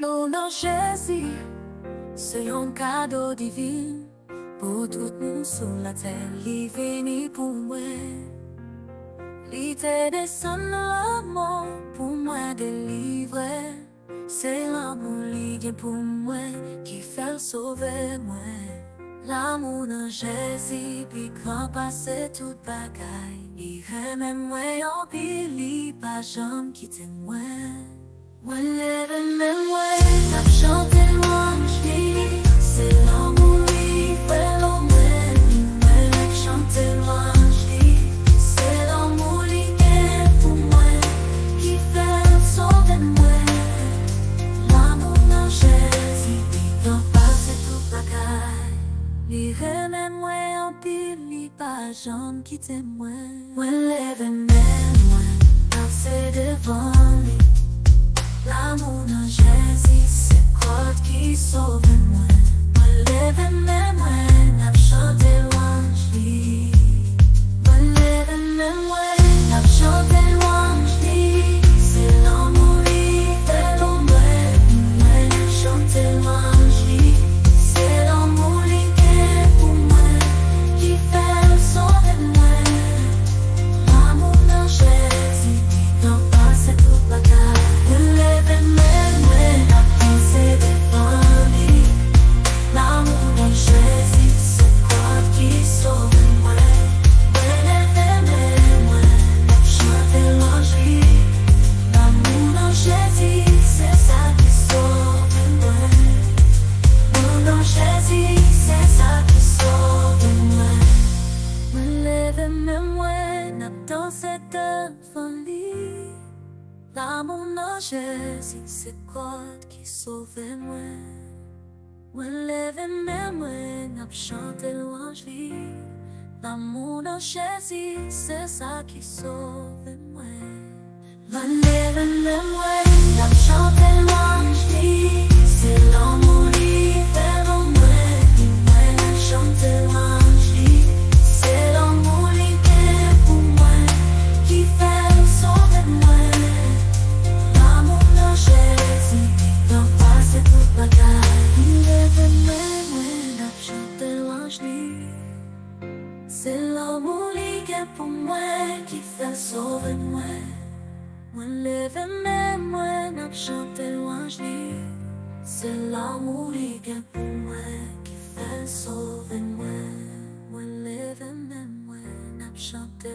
L'honneur Jésus, c'est un cadeau divin pour tout le monde sur la terre. Il est venu pour moi, il était descendu à la mort pour moi délivrer. C'est l'amour lié pour moi qui fait sauver moi. L'amour de Jésus, puis quand passe toute bagaille, il aime moi en pile, il pas jamais quitter moi. Moi lève même moi, n'a chanté louange lui, c'est l'amour lui fait l'homme. Moi chanté louange lui, c'est l'amour lui qui est pour moi, qui fait sauver moi. L'amour de Jésus, il doit passer toute bagaille. Il aime moi en pile, il pas jamais quitter moi. Moi lève même moi, danser devant lui. L'amour de Jésus, c'est quoi qui sauve moi. Moi lève même moi, n'a chanté louange lui. Moi lève même moi, n'a chanté louange lui. C'est l'amour lui fait l'homme. Moi n'a chanté louange lui. C'est l'amour lui qui est pour moi, qui fait sauver moi. L'amour de Jésus, il doit passer toute bagaille. L'amour de Jésus, c'est quoi qui sauve moi. Moi lève même moi, n'a chanté louange lui. L'amour de Jésus, c'est ça qui sauve moi. Moi lève même moi, n'a chanté louange lui. C'est l'amour lui fait l'homme. Moi n'a chanté louange lui. C'est l'amour lui qui est pour moi, qui fait sauver moi. C'est l'amour qui est pour moi, qui fait sauver moi. Moi lève même moi, n'a chanté louange lui. C'est l'amour qui est pour moi, qui fait sauver moi. Moi lève même moi, n'a chanté